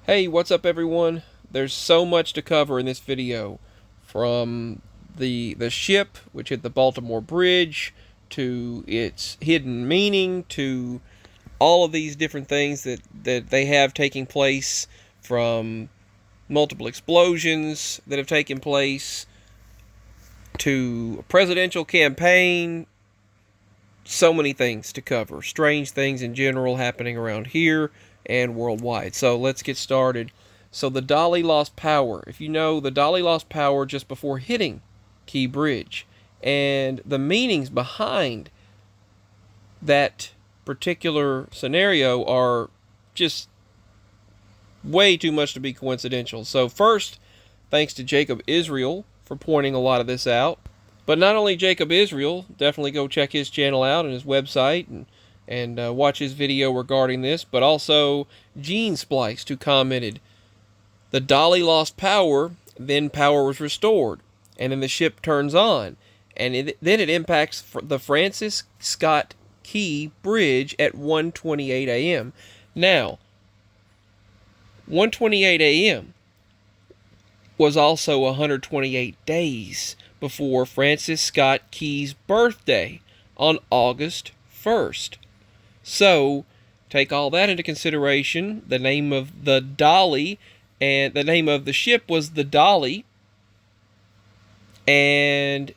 Hey, what's up everyone? There's so much to cover in this video, from the ship which hit the Baltimore Bridge to its hidden meaning to all of these different things that they have taking place, from multiple explosions that have taken place to a presidential campaign. So many things to cover, strange things in general happening around here and worldwide. So let's get started. So the dolly lost power. If you know, the dolly lost power just before hitting Key Bridge, and the meanings behind that particular scenario are just way too much to be coincidental. So first, thanks to Jacob Israel for pointing a lot of this out. But not only Jacob Israel, definitely go check his channel out and his website and watch his video regarding this, but also Gene Spliced, who commented, "The dolly lost power, then power was restored, and then the ship turns on, and then it impacts the Francis Scott Key Bridge at 1:28 a.m. Now, 1:28 a.m. was also 128 days before Francis Scott Key's birthday on August 1st. So, take all that into consideration. The name of the dolly and the name of the ship was the Dolly, and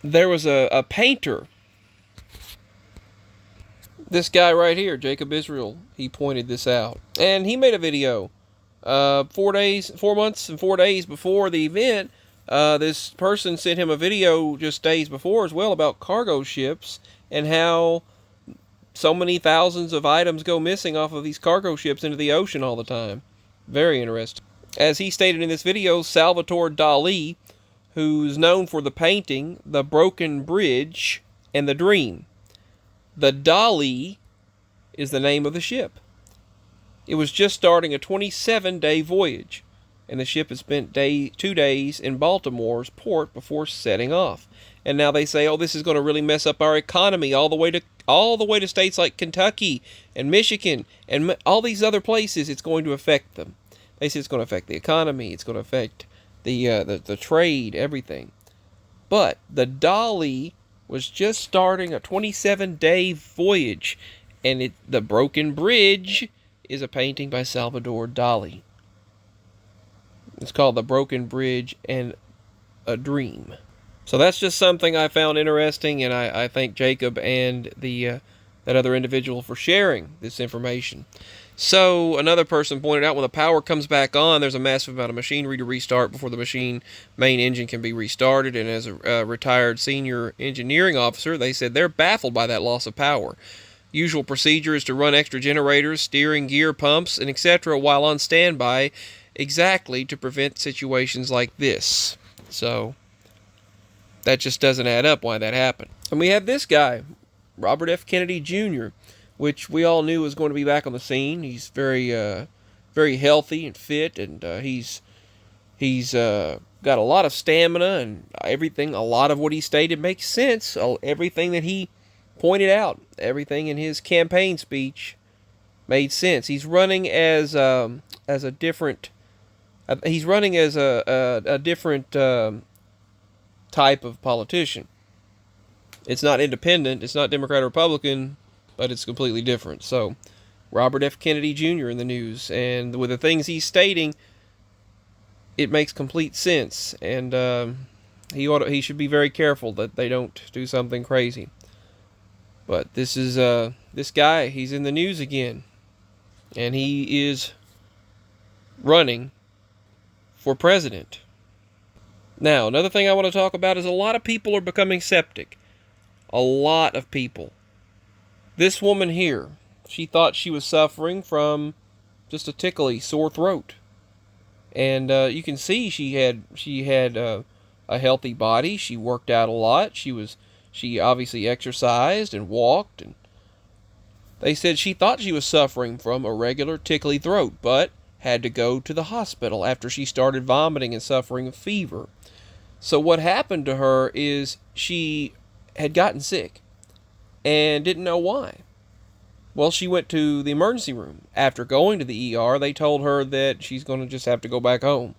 there was a painter. This guy right here, Jacob Israel, he pointed this out, and he made a video 4 months and 4 days before the event. This person sent him a video just days before as well about cargo ships and how so many thousands of items go missing off of these cargo ships into the ocean all the time. Very interesting. As he stated in this video, Salvatore Dali, who's known for the painting The Broken Bridge and The Dream. The Dolly is the name of the ship. It was just starting a 27-day voyage, and the ship had spent 2 days in Baltimore's port before setting off. And now they say, "Oh, this is going to really mess up our economy all the way to states like Kentucky and Michigan and all these other places. It's going to affect them." They say it's going to affect the economy. It's going to affect the trade, everything. But the Dolly was just starting a 27-day voyage, and the Broken Bridge is a painting by Salvador Dali. It's called The Broken Bridge and a Dream. So that's just something I found interesting, and I thank Jacob and that other individual for sharing this information. So another person pointed out, when the power comes back on, there's a massive amount of machinery to restart before the machine main engine can be restarted. And as a retired senior engineering officer, they said they're baffled by that loss of power. Usual procedure is to run extra generators, steering gear, pumps, and etc. while on standby, exactly to prevent situations like this. So that just doesn't add up why that happened. And we have this guy, Robert F. Kennedy Jr., which we all knew was going to be back on the scene. He's very healthy and fit, and he's got a lot of stamina, and everything. A lot of what he stated makes sense. Everything that he pointed out, everything in his campaign speech made sense. He's running as a different. He's running as a different type of politician. It's not independent. It's not Democrat or Republican, but it's completely different. So, Robert F. Kennedy Jr. in the news, and with the things he's stating, it makes complete sense. And he should be very careful that they don't do something crazy. But this is this guy. He's in the news again, and he is running for president. Now, another thing I want to talk about is a lot of people are becoming septic. A lot of people. This woman here, she thought she was suffering from just a tickly sore throat, and you can see she had a healthy body. She worked out a lot. She obviously exercised and walked, and they said she thought she was suffering from a regular tickly throat, but had to go to the hospital after she started vomiting and suffering a fever. So what happened to her is she had gotten sick and didn't know why. Well, she went to the emergency room. After going to the ER, they told her that she's going to just have to go back home.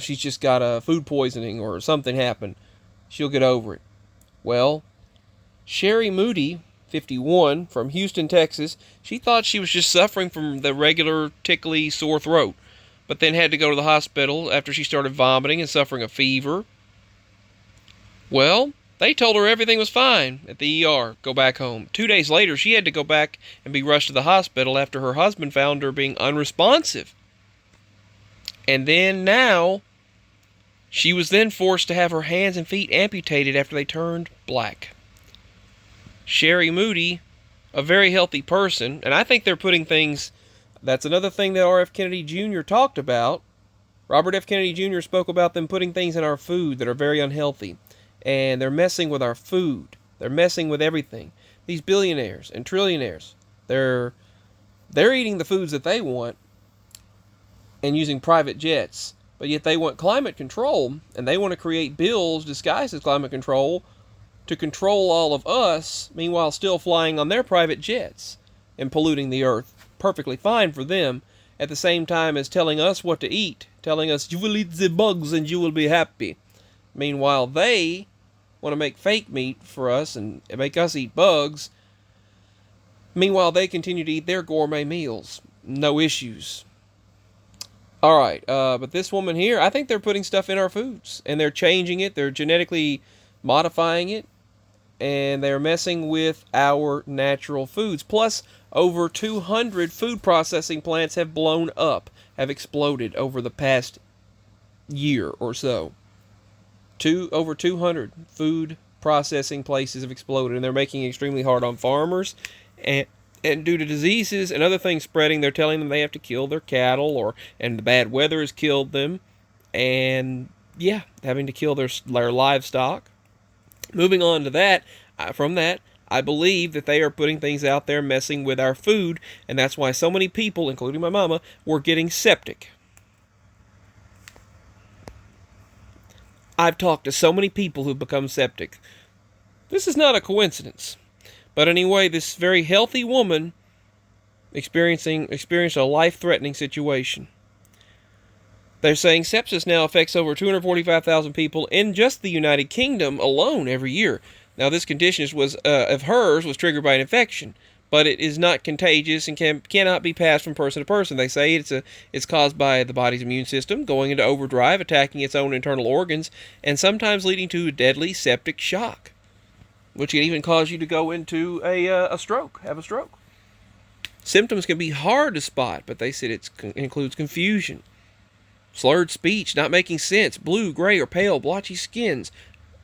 She's just got a food poisoning or something happened. She'll get over it. Well, Sherry Moody, 51, from Houston, Texas, she thought she was just suffering from the regular tickly sore throat, but then had to go to the hospital after she started vomiting and suffering a fever. Well, they told her everything was fine at the ER. Go back home. 2 days later, she had to go back and be rushed to the hospital after her husband found her being unresponsive. And then now, she was then forced to have her hands and feet amputated after they turned black. Sherry Moody, a very healthy person, and I think they're putting things, that's another thing that R.F. Kennedy Jr. talked about. Robert F. Kennedy Jr. spoke about them putting things in our food that are very unhealthy. And they're messing with our food. They're messing with everything. These billionaires and trillionaires, they're eating the foods that they want and using private jets. But yet they want climate control, and they want to create bills disguised as climate control to control all of us, meanwhile still flying on their private jets and polluting the earth. Perfectly fine for them, at the same time as telling us what to eat, telling us, you will eat the bugs and you will be happy. Meanwhile, they want to make fake meat for us and make us eat bugs. Meanwhile, they continue to eat their gourmet meals. No issues. All right, but this woman here, I think they're putting stuff in our foods, and they're changing it. They're genetically modifying it, and they're messing with our natural foods. Plus, over 200 food processing plants have blown up, have exploded over the past year or so. Over 200 food processing places have exploded, and they're making it extremely hard on farmers. And due to diseases and other things spreading, they're telling them they have to kill their cattle, and the bad weather has killed them. And yeah, having to kill their livestock. Moving on to that, from that, I believe that they are putting things out there messing with our food, and that's why so many people, including my mama, were getting septic. I've talked to so many people who've become septic. This is not a coincidence. But anyway, this very healthy woman experienced a life-threatening situation. They're saying sepsis now affects over 245,000 people in just the United Kingdom alone every year. Now, this condition of hers was triggered by an infection, but it is not contagious and cannot be passed from person to person. They say it's caused by the body's immune system going into overdrive, attacking its own internal organs, and sometimes leading to a deadly septic shock, which can even cause you to go into a stroke, have a stroke. Symptoms can be hard to spot, but they said it includes confusion, slurred speech, not making sense, blue, gray, or pale, blotchy skins,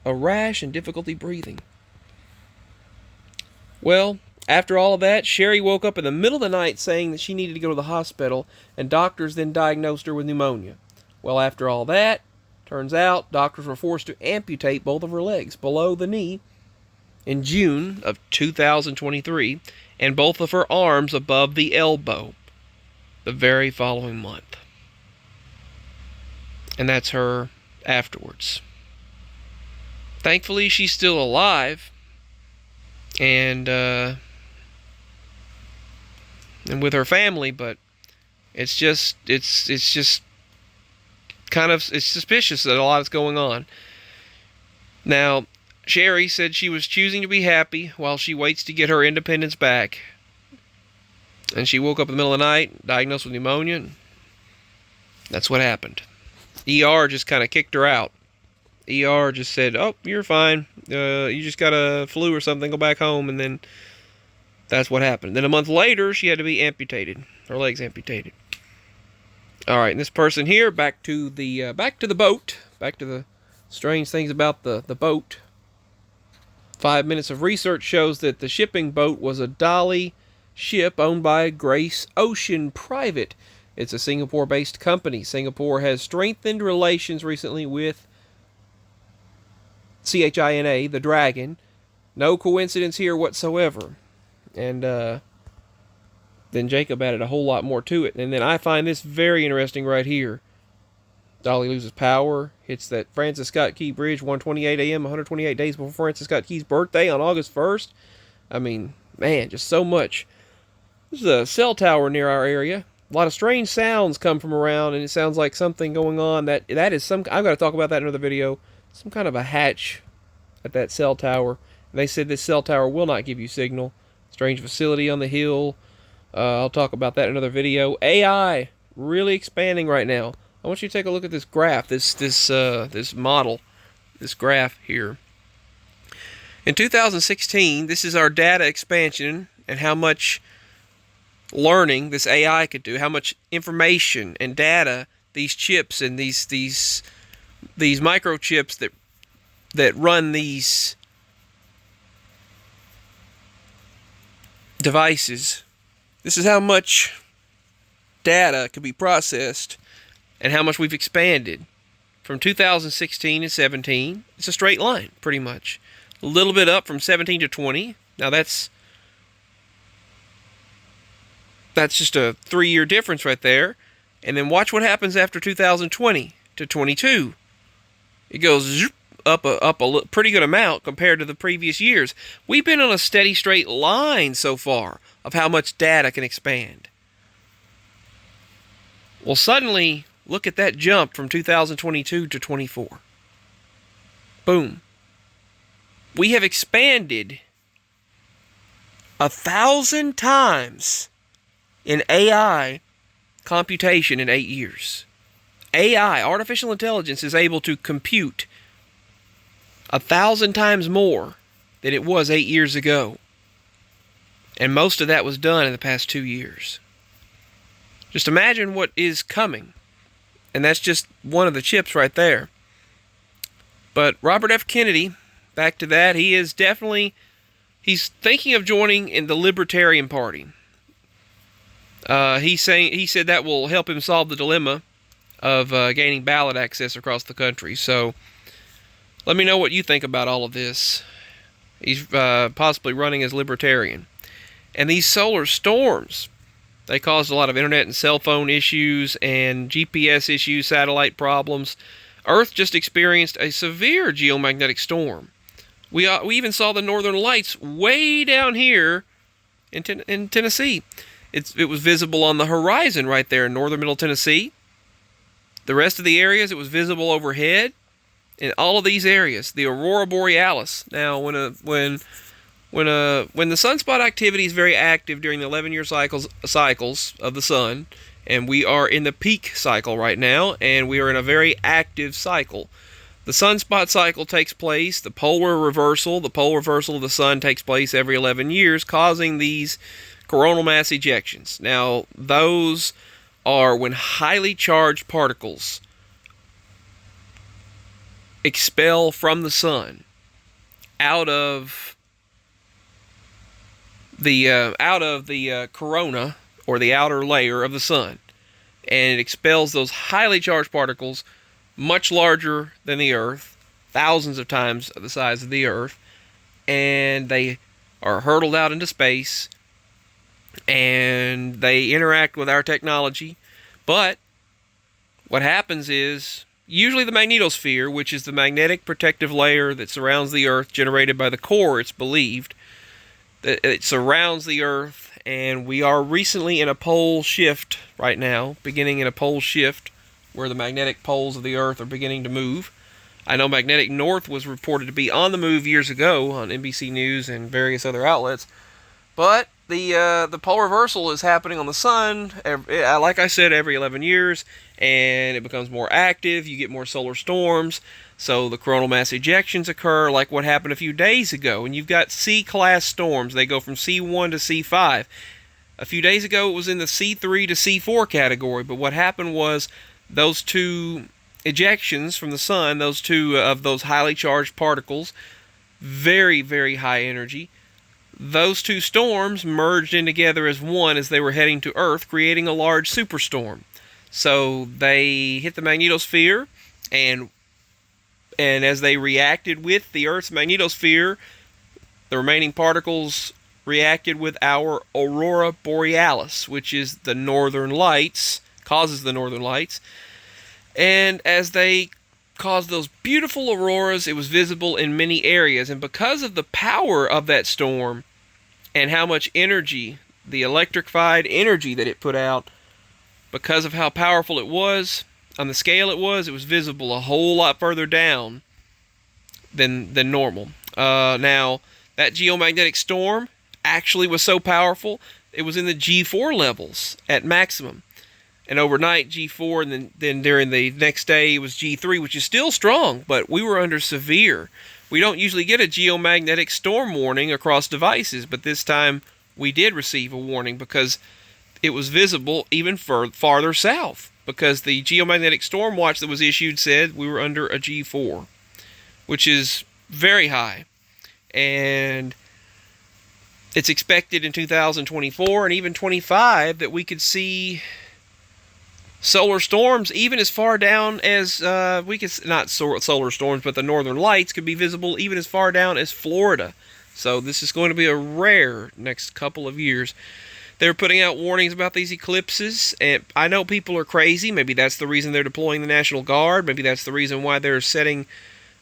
a rash, and difficulty breathing. Well, after all of that, Sherry woke up in the middle of the night saying that she needed to go to the hospital, and doctors then diagnosed her with pneumonia. Well, after all that, turns out doctors were forced to amputate both of her legs below the knee in June of 2023, and both of her arms above the elbow the very following month. And that's her afterwards. Thankfully, she's still alive, and with her family, but it's just kind of, it's suspicious that a lot is going on. Now, Sherry said she was choosing to be happy while she waits to get her independence back. And she woke up in the middle of the night, diagnosed with pneumonia, and that's what happened. ER just kind of kicked her out. ER just said, oh, you're fine. You just got a flu or something, go back home, and then that's what happened. Then a month later, she had to be amputated. Her legs amputated. All right, and this person here, back to the boat. Back to the strange things about the boat. 5 minutes of research shows that the shipping boat was a Dolly ship owned by Grace Ocean Private. It's a Singapore-based company. Singapore has strengthened relations recently with CHINA, the Dragon. No coincidence here whatsoever. And then Jacob added a whole lot more to it. And then I find this very interesting right here. Dolly loses power, hits that Francis Scott Key Bridge, 1:28 a.m., 128 days before Francis Scott Key's birthday on August 1st. I mean, Man, just so much. There's a cell tower near our area. A lot of strange sounds come from around, and it sounds like something going on. That is some. I've got to talk about that in another video. Some kind of a hatch at that cell tower. And they said this cell tower will not give you signal. Strange facility on the hill. I'll talk about that in another video. AI really expanding right now. I want you to take a look at this graph, this model, this graph here. In 2016, this is our data expansion and how much learning this AI could do, how much information and data these chips and these microchips that run these devices. This is how much data could be processed and how much we've expanded from 2016 to 17. It's a straight line, pretty much. A little bit up from 17 to 20. Now that's just a 3-year difference right there. And then watch what happens after 2020 to 22. It goes up a pretty good amount compared to the previous years. We've been on a steady straight line so far of how much data can expand. Well, suddenly, look at that jump from 2022 to 24. Boom. We have expanded 1,000 times in AI computation in 8 years. AI, artificial intelligence, is able to compute 1,000 times more than it was 8 years ago. And most of that was done in the past 2 years. Just imagine what is coming. And that's just one of the chips right there. But Robert F. Kennedy, back to that, he's thinking of joining in the Libertarian Party. He said that will help him solve the dilemma of gaining ballot access across the country. So let me know what you think about all of this. He's possibly running as Libertarian. And these solar storms, they caused a lot of internet and cell phone issues and GPS issues, satellite problems. Earth just experienced a severe geomagnetic storm. We even saw the northern lights way down here in Tennessee. It was visible on the horizon right there in northern middle Tennessee. The rest of the areas, it was visible overhead. In all of these areas, the aurora borealis. Now, when the sunspot activity is very active during the 11-year cycles of the sun, and we are in the peak cycle right now, and we are in a very active cycle. The sunspot cycle takes place, the pole reversal of the sun takes place every 11 years, causing these coronal mass ejections. Now, those are when highly charged particles expel from the sun out of the corona, or the outer layer of the sun, and it expels those highly charged particles much larger than the Earth, thousands of times the size of the Earth, and they are hurtled out into space, and they interact with our technology. But what happens is, usually the magnetosphere, which is the magnetic protective layer that surrounds the Earth, generated by the core, it's believed, that it surrounds the Earth, and we are recently in a pole shift right now, beginning in a pole shift, where the magnetic poles of the Earth are beginning to move. I know magnetic north was reported to be on the move years ago on NBC News and various other outlets, but the pole reversal is happening on the sun, like I said, every 11 years, and it becomes more active. You get more solar storms, so the coronal mass ejections occur, like what happened a few days ago. And you've got C-class storms. They go from C1 to C5. A few days ago, it was in the C3 to C4 category, but what happened was those two ejections from the sun, those two of those highly charged particles, very, very high energy, those two storms merged in together as one as they were heading to Earth, creating a large superstorm. So they hit the magnetosphere, and as they reacted with the Earth's magnetosphere, the remaining particles reacted with our aurora borealis, which is the northern lights, causes the northern lights. And as they caused those beautiful auroras, it was visible in many areas. And because of the power of that storm, and how much energy, the electrified energy that it put out, because of how powerful it was, on the scale it was visible a whole lot further down than normal. Now, that geomagnetic storm actually was so powerful, it was in the G4 levels at maximum. And overnight, G4, and then during the next day, it was G3, which is still strong, but we were under severe. We don't usually get a geomagnetic storm warning across devices, but this time we did receive a warning because it was visible even farther south, because the geomagnetic storm watch that was issued said we were under a G4, which is very high. And it's expected in 2024 and even 25 that we could see solar storms even as far down as not solar storms, but the northern lights could be visible even as far down as Florida. So this is going to be a rare next couple of years. They're putting out warnings about these eclipses, and I know people are crazy. Maybe that's the reason they're deploying the National Guard. Maybe that's the reason why they're setting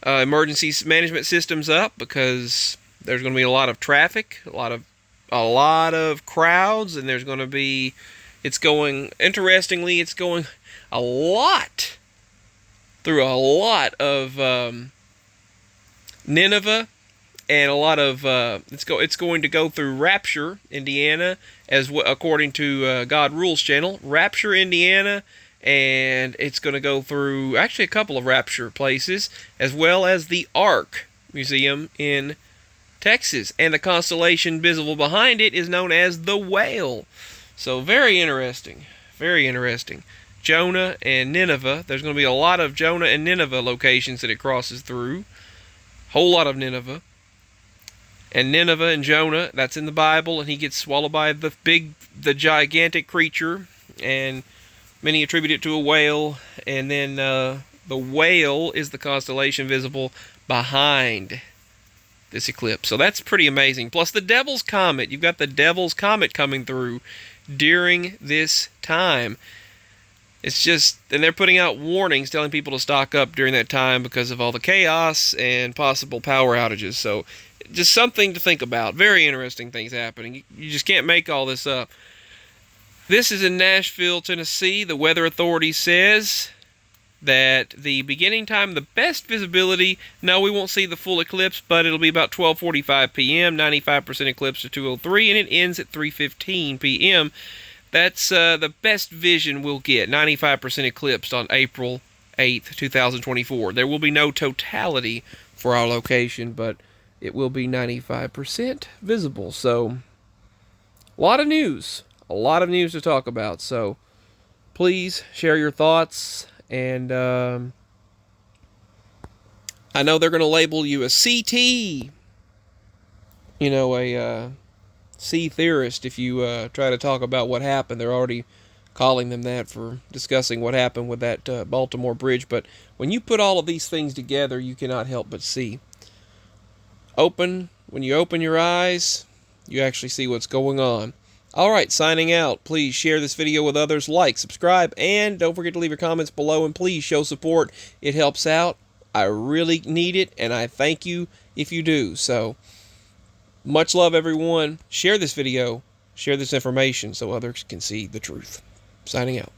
emergency management systems up, because there's going to be a lot of traffic, a lot of crowds, and there's going to be, interestingly, it's going a lot through a lot of Nineveh, and a lot of it's going to go through Rapture, Indiana, according to God Rules channel, Rapture, Indiana, and it's going to go through actually a couple of Rapture places, as well as the Ark Museum in Texas, and the constellation visible behind it is known as the Whale. So very interesting, very interesting. Jonah and Nineveh, there's going to be a lot of Jonah and Nineveh locations that it crosses through. Whole lot of Nineveh. And Nineveh and Jonah, that's in the Bible, and he gets swallowed by the gigantic creature, and many attribute it to a whale, and then the Whale is the constellation visible behind this eclipse. So that's pretty amazing. Plus the Devil's Comet. You've got the Devil's Comet coming through during this time. It's just, and they're putting out warnings telling people to stock up during that time because of all the chaos and possible power outages. So just something to think about. Very interesting things happening. You just can't make all this up. This is in Nashville, Tennessee. The Weather Authority says that the beginning time, the best visibility, no, we won't see the full eclipse, but it'll be about 12:45 p.m., 95% eclipse to 2:03, and it ends at 3:15 p.m. That's the best vision we'll get, 95% eclipsed on April 8th, 2024. There will be no totality for our location, but it will be 95% visible. So, a lot of news to talk about. So, please share your thoughts. And I know they're going to label you a CT, a sea theorist if you try to talk about what happened. They're already calling them that for discussing what happened with that Baltimore bridge. But when you put all of these things together, you cannot help but see. When you open your eyes, you actually see what's going on. Alright, signing out. Please share this video with others, like, subscribe, and don't forget to leave your comments below, and please show support. It helps out. I really need it, and I thank you if you do. So, much love, everyone. Share this video, share this information so others can see the truth. Signing out.